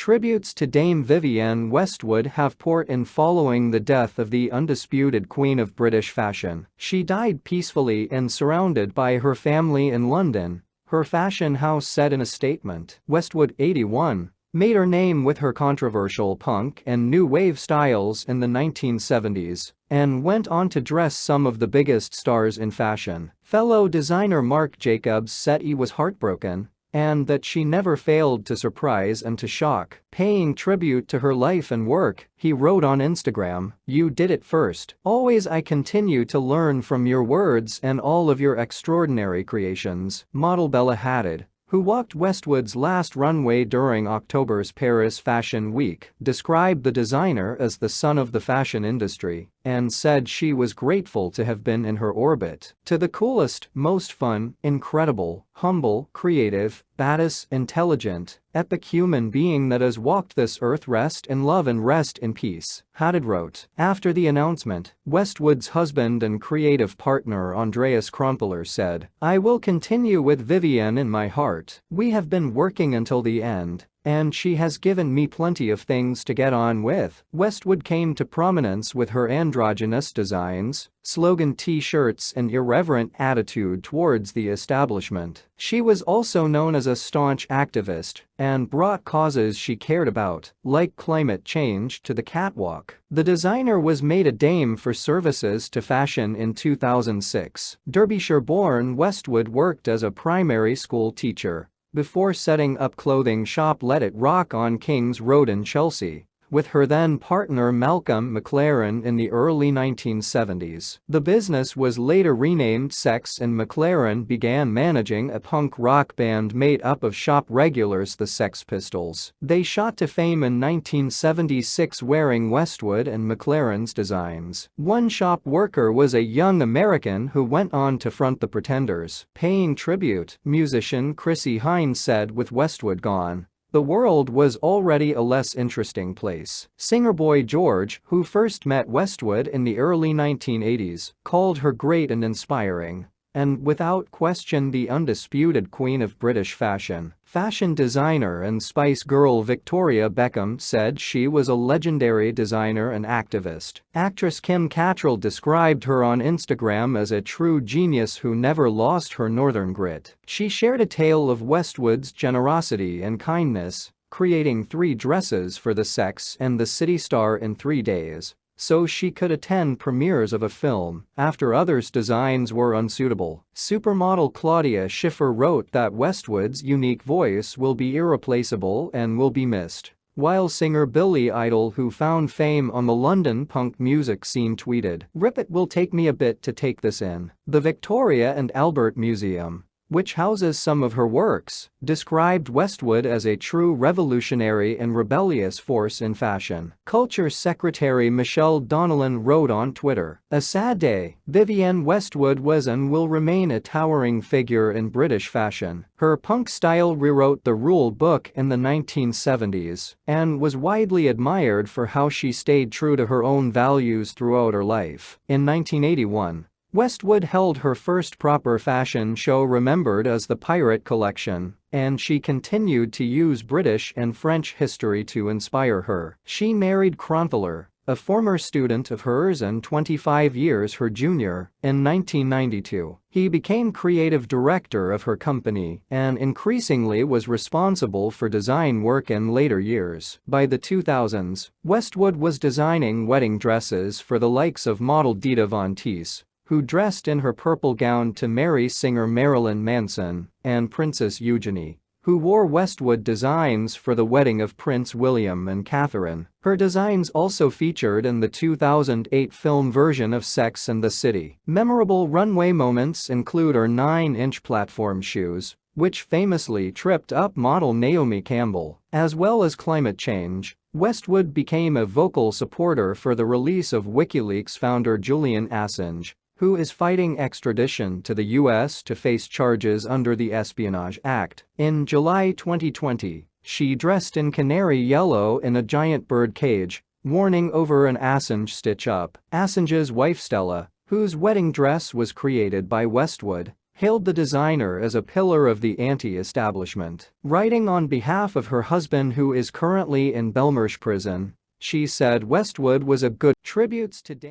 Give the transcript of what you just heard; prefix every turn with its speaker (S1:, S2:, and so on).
S1: Tributes to Dame Vivienne Westwood have poured in following the death of the undisputed queen of British fashion. She died peacefully and surrounded by her family in London, her fashion house said in a statement. Westwood, 81, made her name with her controversial punk and new wave styles in the 1970s and went on to dress some of the biggest stars in fashion. Fellow designer Marc Jacobs said he was heartbroken and that she never failed to surprise and to shock. Paying tribute to her life and work, he wrote on Instagram, "You did it first. Always I continue to learn from your words and all of your extraordinary creations." Model Bella Hadid, who walked Westwood's last runway during October's Paris Fashion Week, described the designer as the son of the fashion industry and said she was grateful to have been in her orbit. "To the coolest, most fun, incredible, humble, creative, badass, intelligent, epic human being that has walked this earth, rest in love and rest in peace," Hadid wrote. After the announcement, Westwood's husband and creative partner Andreas Krontler said, "I will continue with Vivienne in my heart. We have been working until the end, and she has given me plenty of things to get on with." Westwood came to prominence with her androgynous designs, slogan t-shirts and irreverent attitude towards the establishment. She was also known as a staunch activist and brought causes she cared about, like climate change, to the catwalk. The designer was made a dame for services to fashion in 2006. Derbyshire-born Westwood worked as a primary school teacher before setting up clothing shop Let It Rock on King's Road in Chelsea, with her then partner Malcolm McLaren in the early 1970s. The business was later renamed Sex and McLaren began managing a punk rock band made up of shop regulars, the Sex Pistols. They shot to fame in 1976 wearing Westwood and McLaren's designs. One shop worker was a young American who went on to front the Pretenders. Paying tribute, musician Chrissie Hynde said, "With Westwood gone, the world was already a less interesting place." Singer Boy George, who first met Westwood in the early 1980s, called her great and inspiring, and without question the undisputed queen of British fashion. Fashion designer and Spice Girl Victoria Beckham said she was a legendary designer and activist. Actress Kim Cattrall described her on Instagram as a true genius who never lost her northern grit. She shared a tale of Westwood's generosity and kindness, creating 3 dresses for the Sex and the City star in 3 days, so she could attend premieres of a film after others' designs were unsuitable. Supermodel Claudia Schiffer wrote that Westwood's unique voice will be irreplaceable and will be missed, while singer Billy Idol, who found fame on the London punk music scene, tweeted, "Rip, it will take me a bit to take this in." The Victoria and Albert Museum, which houses some of her works, described Westwood as a true revolutionary and rebellious force in fashion. Culture Secretary Michelle Donnellan wrote on Twitter, "A sad day. Vivienne Westwood was and will remain a towering figure in British fashion. Her punk style rewrote the rule book in the 1970s and was widely admired for how she stayed true to her own values throughout her life." In 1981, Westwood held her first proper fashion show, remembered as the Pirate Collection, and she continued to use British and French history to inspire her. She married Krontler, a former student of hers and 25 years her junior, in 1992. He became creative director of her company and increasingly was responsible for design work in later years. By the 2000s, Westwood was designing wedding dresses for the likes of model Dita Von Teese, who dressed in her purple gown to marry singer Marilyn Manson, and Princess Eugenie, who wore Westwood designs for the wedding of Prince William and Catherine. Her designs also featured in the 2008 film version of Sex and the City. Memorable runway moments include her 9-inch platform shoes, which famously tripped up model Naomi Campbell, as well as climate change. Westwood became a vocal supporter for the release of WikiLeaks founder Julian Assange, who is fighting extradition to the US to face charges under the Espionage Act. In July 2020, she dressed in canary yellow in a giant bird cage, warning over an Assange stitch-up. Assange's wife Stella, whose wedding dress was created by Westwood, hailed the designer as a pillar of the anti-establishment. Writing on behalf of her husband, who is currently in Belmarsh prison, she said Westwood was a good tribute to Dame